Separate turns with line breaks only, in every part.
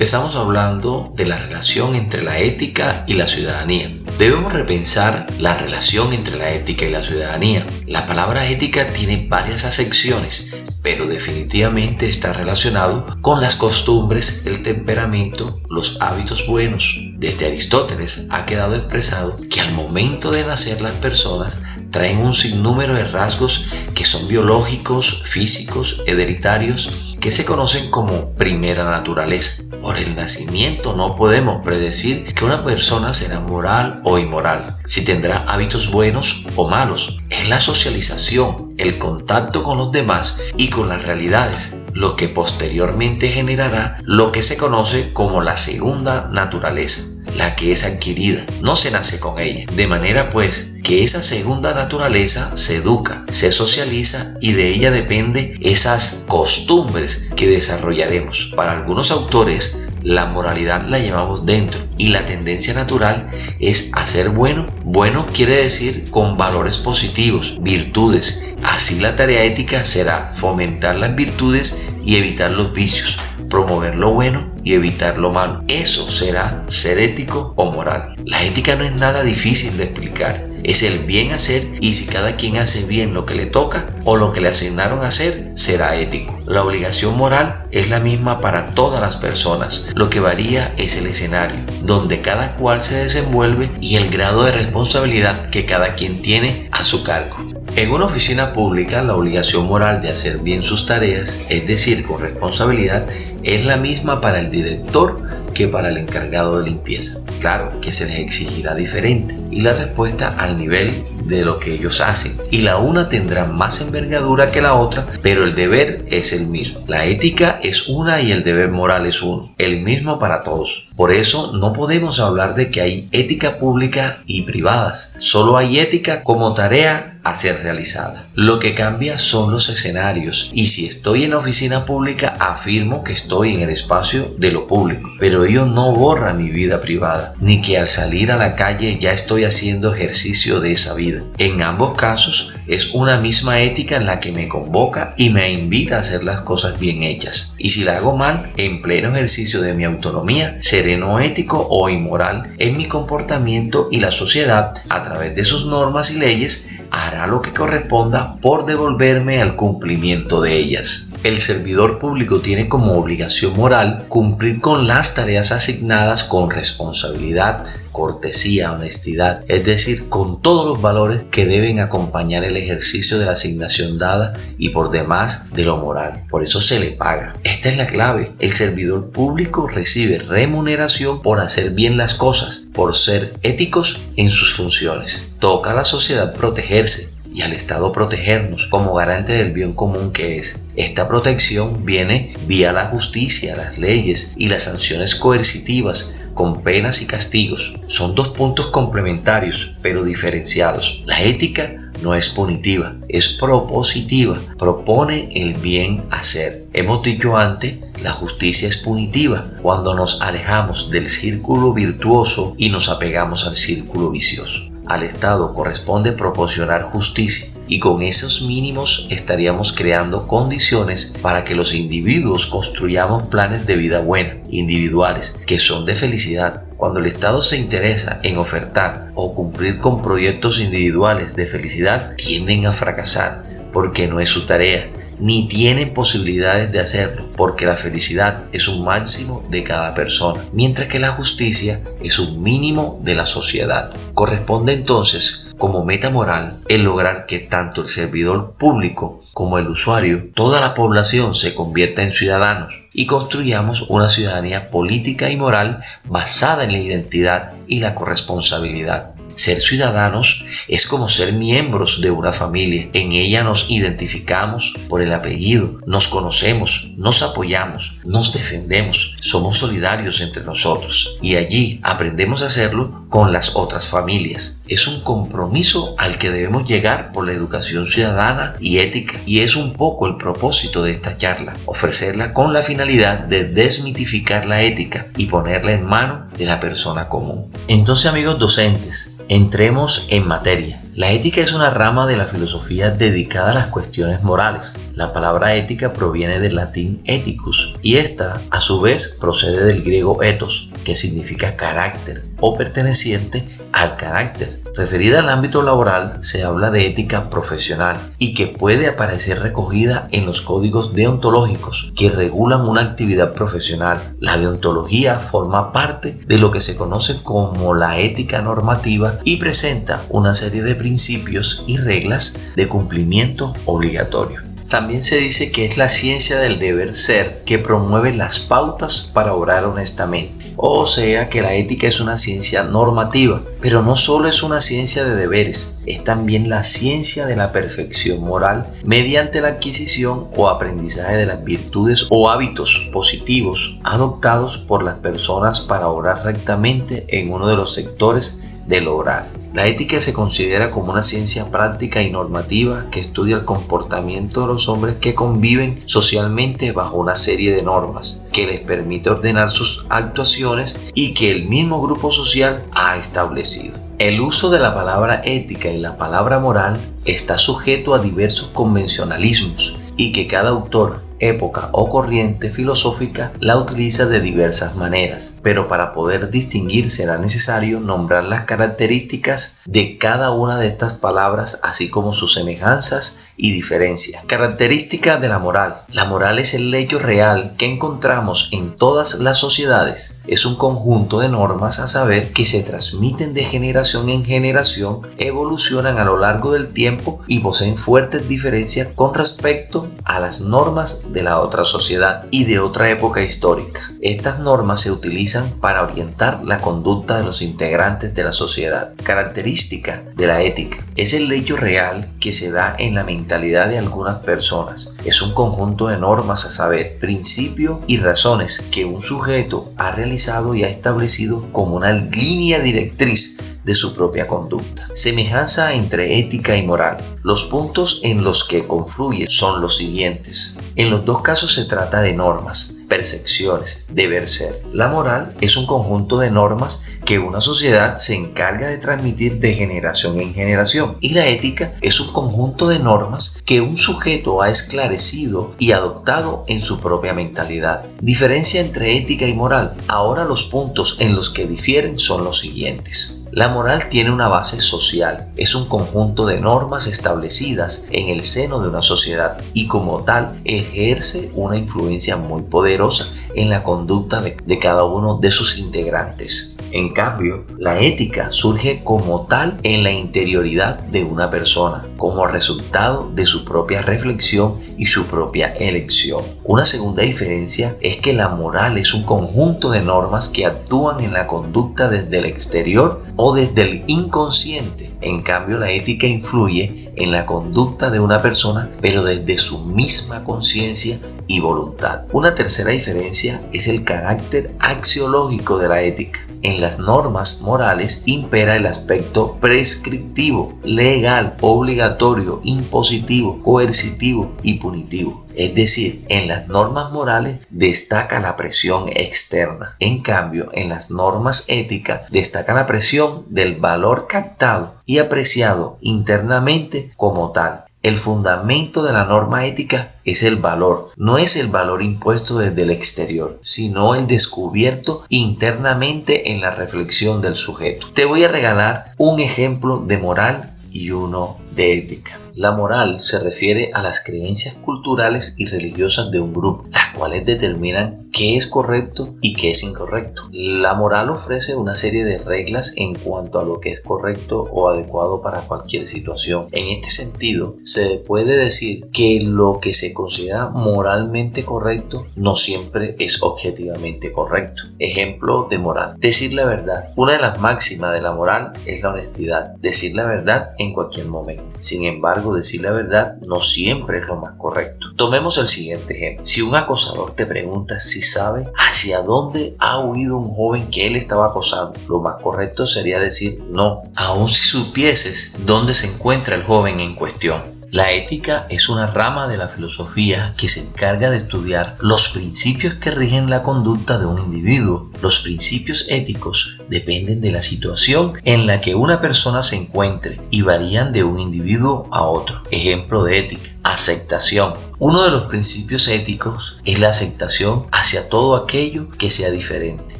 Empezamos hablando de la relación entre la ética y la ciudadanía. Debemos repensar la relación entre la ética y la ciudadanía. La palabra ética tiene varias acepciones, pero definitivamente está relacionado con las costumbres, el temperamento, los hábitos buenos. Desde Aristóteles ha quedado expresado que al momento de nacer las personas traen un sinnúmero de rasgos que son biológicos, físicos, hereditarios, que se conocen como primera naturaleza. Por el nacimiento no podemos predecir que una persona será moral o inmoral, si tendrá hábitos buenos o malos. Es la socialización, el contacto con los demás y con las realidades, lo que posteriormente generará lo que se conoce como la segunda naturaleza, la que es adquirida, no se nace con ella. De manera pues que esa segunda naturaleza se educa, se socializa y de ella depende esas costumbres que desarrollaremos. Para algunos autores, la moralidad la llevamos dentro y la tendencia natural es hacer bueno. Bueno quiere decir con valores positivos, virtudes. Así la tarea ética será fomentar las virtudes y evitar los vicios, promover lo bueno y evitar lo malo. Eso será ser ético o moral. La ética no es nada difícil de explicar. Es el bien hacer, y si cada quien hace bien lo que le toca o lo que le asignaron a hacer, será ético. La obligación moral es la misma para todas las personas. Lo que varía es el escenario, donde cada cual se desenvuelve y el grado de responsabilidad que cada quien tiene a su cargo. En una oficina pública, la obligación moral de hacer bien sus tareas, es decir, con responsabilidad, es la misma para el director que para el encargado de limpieza. Claro que se les exigirá diferente y la respuesta al nivel de lo que ellos hacen, y la una tendrá más envergadura que la otra, pero el deber es el mismo. La ética es una y el deber moral es uno, el mismo para todos. Por eso no podemos hablar de que hay ética pública y privadas. Solo hay ética como tarea a ser realizada. Lo que cambia son los escenarios, y si estoy en la oficina pública afirmo que estoy en el espacio de lo público, pero ello no borra mi vida privada, ni que al salir a la calle ya estoy haciendo ejercicio de esa vida. En ambos casos es una misma ética en la que me convoca y me invita a hacer las cosas bien hechas, y si la hago mal, en pleno ejercicio de mi autonomía, seré no ético o inmoral en mi comportamiento, y la sociedad, a través de sus normas y leyes, hará lo que corresponda por devolverme al cumplimiento de ellas. El servidor público tiene como obligación moral cumplir con las tareas asignadas con responsabilidad, cortesía, honestidad, es decir, con todos los valores que deben acompañar el ejercicio de la asignación dada y por demás de lo moral. Por eso se le paga. Esta es la clave. El servidor público recibe remuneración por hacer bien las cosas, por ser éticos en sus funciones. Toca a la sociedad protegerse y al Estado protegernos como garante del bien común que es. Esta protección viene vía la justicia, las leyes y las sanciones coercitivas con penas y castigos. Son dos puntos complementarios pero diferenciados. La ética no es punitiva, es propositiva, propone el bien hacer. Hemos dicho antes, la justicia es punitiva cuando nos alejamos del círculo virtuoso y nos apegamos al círculo vicioso. Al Estado corresponde proporcionar justicia, y con esos mínimos estaríamos creando condiciones para que los individuos construyamos planes de vida buena, individuales, que son de felicidad. Cuando el Estado se interesa en ofertar o cumplir con proyectos individuales de felicidad, tienden a fracasar porque no es su tarea, ni tienen posibilidades de hacerlo, porque la felicidad es un máximo de cada persona, mientras que la justicia es un mínimo de la sociedad. Corresponde entonces, como meta moral, el lograr que tanto el servidor público como el usuario, toda la población, se convierta en ciudadanos y construyamos una ciudadanía política y moral basada en la identidad y la corresponsabilidad. Ser ciudadanos es como ser miembros de una familia. En ella nos identificamos por el apellido, nos conocemos, nos apoyamos, nos defendemos, somos solidarios entre nosotros y allí aprendemos a hacerlo con las otras familias. Es un compromiso al que debemos llegar por la educación ciudadana y ética, y es un poco el propósito de esta charla, ofrecerla con la finalidad de desmitificar la ética y ponerla en mano de la persona común. Entonces, amigos docentes, entremos en materia. La ética es una rama de la filosofía dedicada a las cuestiones morales. La palabra ética proviene del latín ethicus y esta, a su vez, procede del griego ethos, que significa carácter o perteneciente al carácter. Referida al ámbito laboral, se habla de ética profesional y que puede aparecer recogida en los códigos deontológicos que regulan una actividad profesional. La deontología forma parte de lo que se conoce como la ética normativa y presenta una serie de principios y reglas de cumplimiento obligatorio. También se dice que es la ciencia del deber ser que promueve las pautas para obrar honestamente. O sea que la ética es una ciencia normativa, pero no solo es una ciencia de deberes, es también la ciencia de la perfección moral mediante la adquisición o aprendizaje de las virtudes o hábitos positivos adoptados por las personas para obrar rectamente en uno de los sectores del obrar. La ética se considera como una ciencia práctica y normativa que estudia el comportamiento de los hombres que conviven socialmente bajo una serie de normas que les permite ordenar sus actuaciones y que el mismo grupo social ha establecido. El uso de la palabra ética y la palabra moral está sujeto a diversos convencionalismos y que cada autor, época o corriente filosófica la utiliza de diversas maneras, pero para poder distinguir será necesario nombrar las características de cada una de estas palabras, así como sus semejanzas y diferencias. Características de la moral. La moral es el hecho real que encontramos en todas las sociedades. Es un conjunto de normas, a saber, que se transmiten de generación en generación, evolucionan a lo largo del tiempo y poseen fuertes diferencias con respecto a las normas de la otra sociedad y de otra época histórica. Estas normas se utilizan para orientar la conducta de los integrantes de la sociedad. Característica de la ética. Es el hecho real que se da en la mentalidad de algunas personas. Es un conjunto de normas, a saber, principios y razones que un sujeto ha realizado y ha establecido como una línea directriz de su propia conducta. Semejanza entre ética y moral. Los puntos en los que confluyen son los siguientes. En los dos casos se trata de normas, percepciones, deber ser. La moral es un conjunto de normas que una sociedad se encarga de transmitir de generación en generación, y la ética es un conjunto de normas que un sujeto ha esclarecido y adoptado en su propia mentalidad. Diferencia entre ética y moral. Ahora los puntos en los que difieren son los siguientes. La moral tiene una base social, es un conjunto de normas establecidas en el seno de una sociedad y como tal ejerce una influencia muy poderosa en la conducta de cada uno de sus integrantes. En cambio, la ética surge como tal en la interioridad de una persona, como resultado de su propia reflexión y su propia elección. Una segunda diferencia es que la moral es un conjunto de normas que actúan en la conducta desde el exterior o desde el inconsciente. En cambio, la ética influye en la conducta de una persona, pero desde su misma conciencia y voluntad. Una tercera diferencia es el carácter axiológico de la ética. En las normas morales impera el aspecto prescriptivo, legal, obligatorio, impositivo, coercitivo y punitivo. Es decir, en las normas morales destaca la presión externa. En cambio, en las normas éticas destaca la presión del valor captado y apreciado internamente como tal. El fundamento de la norma ética es el valor, no es el valor impuesto desde el exterior, sino el descubierto internamente en la reflexión del sujeto. Te voy a regalar un ejemplo de moral y uno de ética. La moral se refiere a las creencias culturales y religiosas de un grupo, las cuales determinan qué es correcto y qué es incorrecto. La moral ofrece una serie de reglas en cuanto a lo que es correcto o adecuado para cualquier situación. En este sentido, se puede decir que lo que se considera moralmente correcto no siempre es objetivamente correcto. Ejemplo de moral: decir la verdad. Una de las máximas de la moral es la honestidad, decir la verdad en cualquier momento. Sin embargo, decir la verdad no siempre es lo más correcto. Tomemos el siguiente ejemplo. Si un acosador te pregunta si sabe hacia dónde ha huido un joven que él estaba acosando, lo más correcto sería decir no, aun si supieses dónde se encuentra el joven en cuestión. La ética es una rama de la filosofía que se encarga de estudiar los principios que rigen la conducta de un individuo. Los principios éticos dependen de la situación en la que una persona se encuentre y varían de un individuo a otro. Ejemplo de ética: aceptación. Uno de los principios éticos es la aceptación hacia todo aquello que sea diferente.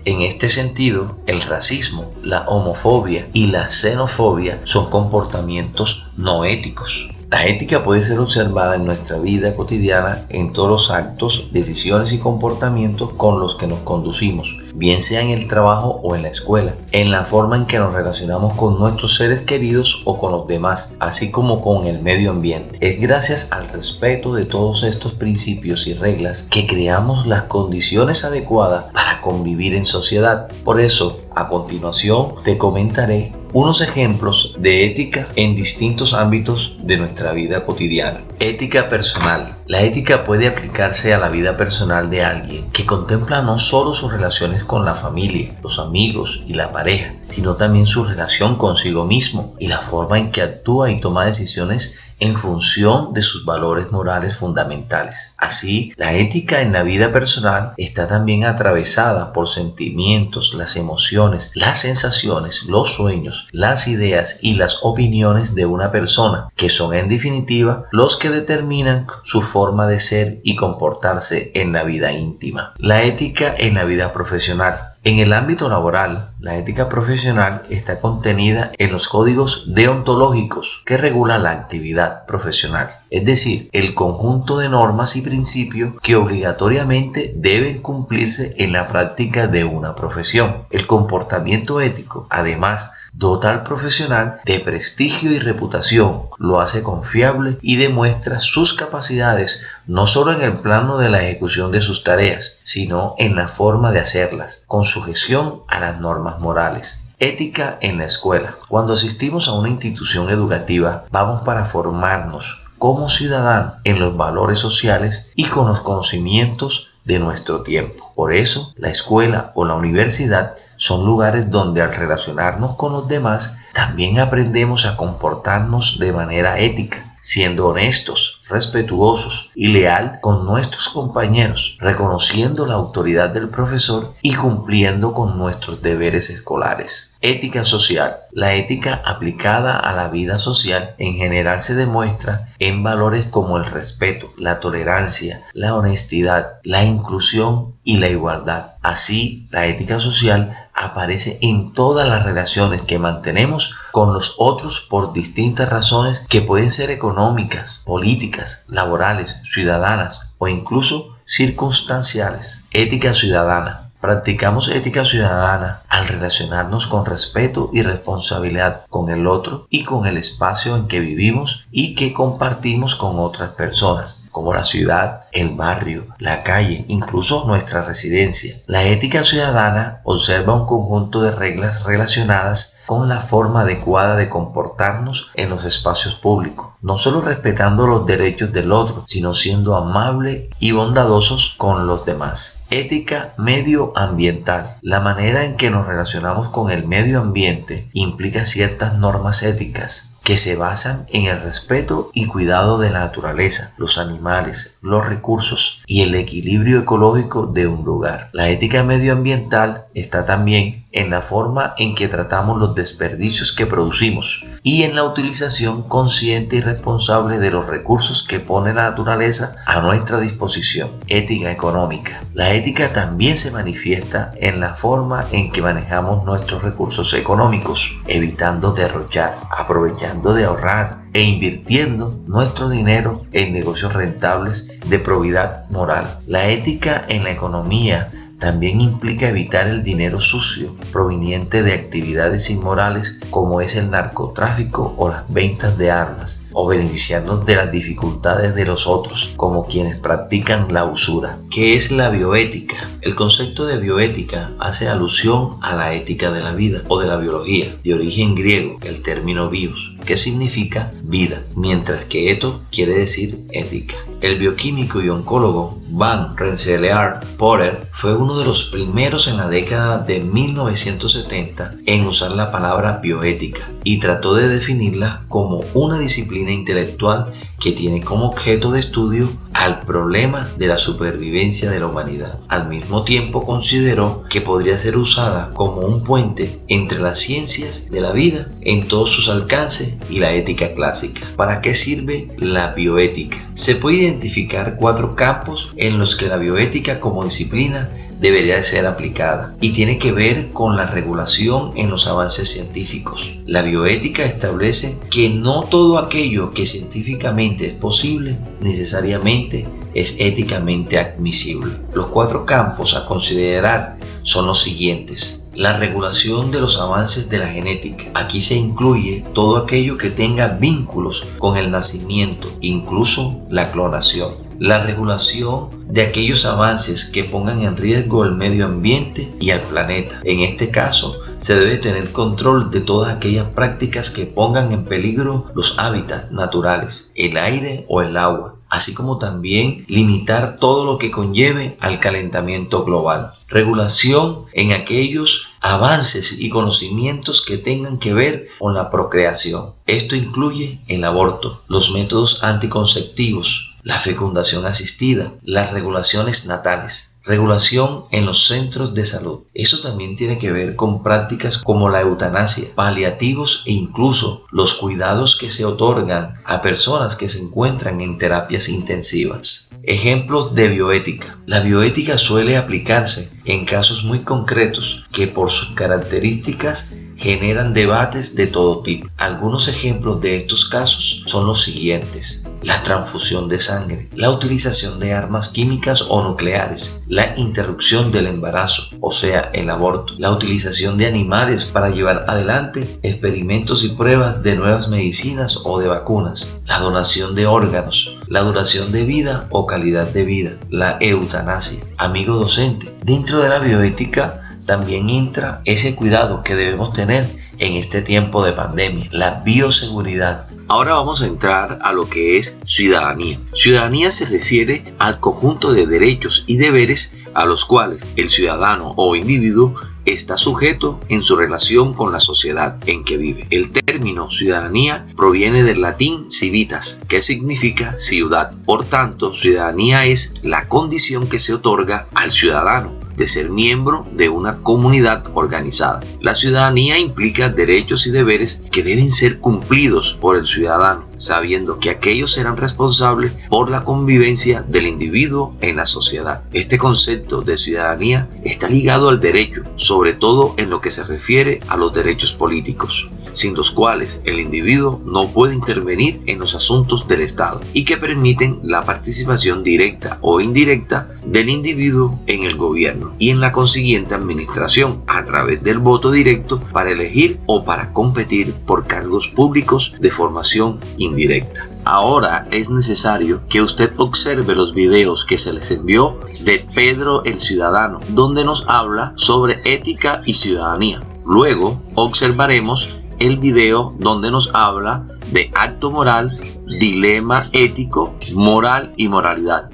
En este sentido, el racismo, la homofobia y la xenofobia son comportamientos no éticos. La ética puede ser observada en nuestra vida cotidiana en todos los actos, decisiones y comportamientos con los que nos conducimos, bien sea en el trabajo o en la escuela, en la forma en que nos relacionamos con nuestros seres queridos o con los demás, así como con el medio ambiente. Es gracias al respeto de todos estos principios y reglas que creamos las condiciones adecuadas para convivir en sociedad. Por eso, a continuación te comentaré unos ejemplos de ética en distintos ámbitos de nuestra vida cotidiana. Ética personal. La ética puede aplicarse a la vida personal de alguien que contempla no solo sus relaciones con la familia, los amigos y la pareja, sino también su relación consigo mismo y la forma en que actúa y toma decisiones en función de sus valores morales fundamentales. Así, la ética en la vida personal está también atravesada por sentimientos, las emociones, las sensaciones, los sueños, las ideas y las opiniones de una persona, que son en definitiva los que determinan su forma de ser y comportarse en la vida íntima. La ética en la vida profesional. En el ámbito laboral, la ética profesional está contenida en los códigos deontológicos que regulan la actividad profesional, es decir, el conjunto de normas y principios que obligatoriamente deben cumplirse en la práctica de una profesión. El comportamiento ético, además, dota al profesional de prestigio y reputación, lo hace confiable y demuestra sus capacidades no solo en el plano de la ejecución de sus tareas, sino en la forma de hacerlas, con sujeción a las normas morales. Ética en la escuela. Cuando asistimos a una institución educativa, vamos para formarnos como ciudadanos en los valores sociales y con los conocimientos de nuestro tiempo. Por eso, la escuela o la universidad son lugares donde al relacionarnos con los demás, también aprendemos a comportarnos de manera ética, siendo honestos, respetuosos y leal con nuestros compañeros, reconociendo la autoridad del profesor y cumpliendo con nuestros deberes escolares. Ética social. La ética aplicada a la vida social en general se demuestra en valores como el respeto, la tolerancia, la honestidad, la inclusión y la igualdad. Así, la ética social aparece en todas las relaciones que mantenemos con los otros por distintas razones que pueden ser económicas, políticas, laborales, ciudadanas o incluso circunstanciales. Ética ciudadana. Practicamos ética ciudadana al relacionarnos con respeto y responsabilidad con el otro y con el espacio en que vivimos y que compartimos con otras personas, como la ciudad, el barrio, la calle, incluso nuestra residencia. La ética ciudadana observa un conjunto de reglas relacionadas con la forma adecuada de comportarnos en los espacios públicos, no solo respetando los derechos del otro, sino siendo amables y bondadosos con los demás. Ética medioambiental. La manera en que nos relacionamos con el medio ambiente implica ciertas normas éticas que se basan en el respeto y cuidado de la naturaleza, los animales, los recursos y el equilibrio ecológico de un lugar. La ética medioambiental está también en la forma en que tratamos los desperdicios que producimos y en la utilización consciente y responsable de los recursos que pone la naturaleza a nuestra disposición. Ética económica. La ética también se manifiesta en la forma en que manejamos nuestros recursos económicos, evitando derrochar, aprovechando de ahorrar e invirtiendo nuestro dinero en negocios rentables de probidad moral. La ética en la economía también implica evitar el dinero sucio proveniente de actividades inmorales como es el narcotráfico o las ventas de armas, o beneficiarnos de las dificultades de los otros, como quienes practican la usura. ¿Qué es la bioética? El concepto de bioética hace alusión a la ética de la vida o de la biología, de origen griego, el término bios, que significa vida, mientras que eto quiere decir ética. El bioquímico y oncólogo Van Rensselaer Potter fue uno de los primeros en la década de 1970 en usar la palabra bioética y trató de definirla como una disciplina disciplina intelectual que tiene como objeto de estudio al problema de la supervivencia de la humanidad. Al mismo tiempo consideró que podría ser usada como un puente entre las ciencias de la vida en todos sus alcances y la ética clásica. ¿Para qué sirve la bioética? Se puede identificar 4 campos en los que la bioética como disciplina debería de ser aplicada y tiene que ver con la regulación en los avances científicos. La bioética establece que no todo aquello que científicamente es posible necesariamente es éticamente admisible. Los 4 campos a considerar son los siguientes. La regulación de los avances de la genética. Aquí se incluye todo aquello que tenga vínculos con el nacimiento, incluso la clonación. La regulación de aquellos avances que pongan en riesgo el medio ambiente y al planeta. En este caso, se debe tener control de todas aquellas prácticas que pongan en peligro los hábitats naturales, el aire o el agua, así como también limitar todo lo que conlleve al calentamiento global. Regulación en aquellos avances y conocimientos que tengan que ver con la procreación. Esto incluye el aborto, los métodos anticonceptivos, la fecundación asistida, las regulaciones natales, regulación en los centros de salud. Eso también tiene que ver con prácticas como la eutanasia, paliativos e incluso los cuidados que se otorgan a personas que se encuentran en terapias intensivas. Ejemplos de bioética. La bioética suele aplicarse en casos muy concretos que por sus características generan debates de todo tipo. Algunos ejemplos de estos casos son los siguientes: la transfusión de sangre, la utilización de armas químicas o nucleares, la interrupción del embarazo, o sea, el aborto, la utilización de animales para llevar adelante experimentos y pruebas de nuevas medicinas o de vacunas, la donación de órganos, la duración de vida o calidad de vida, la eutanasia. Amigo docente, dentro de la bioética también entra ese cuidado que debemos tener en este tiempo de pandemia, la bioseguridad. Ahora vamos a entrar a lo que es ciudadanía. Ciudadanía se refiere al conjunto de derechos y deberes a los cuales el ciudadano o individuo está sujeto en su relación con la sociedad en que vive. El término ciudadanía proviene del latín civitas, que significa ciudad. Por tanto, ciudadanía es la condición que se otorga al ciudadano de ser miembro de una comunidad organizada. La ciudadanía implica derechos y deberes que deben ser cumplidos por el ciudadano, sabiendo que aquellos serán responsables por la convivencia del individuo en la sociedad. Este concepto de ciudadanía está ligado al derecho, sobre todo en lo que se refiere a los derechos políticos, sin los cuales el individuo no puede intervenir en los asuntos del Estado y que permiten la participación directa o indirecta del individuo en el gobierno y en la consiguiente administración a través del voto directo para elegir o para competir por cargos públicos de formación indirecta. Ahora es necesario que usted observe los videos que se les envió de Pedro el Ciudadano, donde nos habla sobre ética y ciudadanía. Luego observaremos el video donde nos habla de acto moral, dilema ético, moral y moralidad.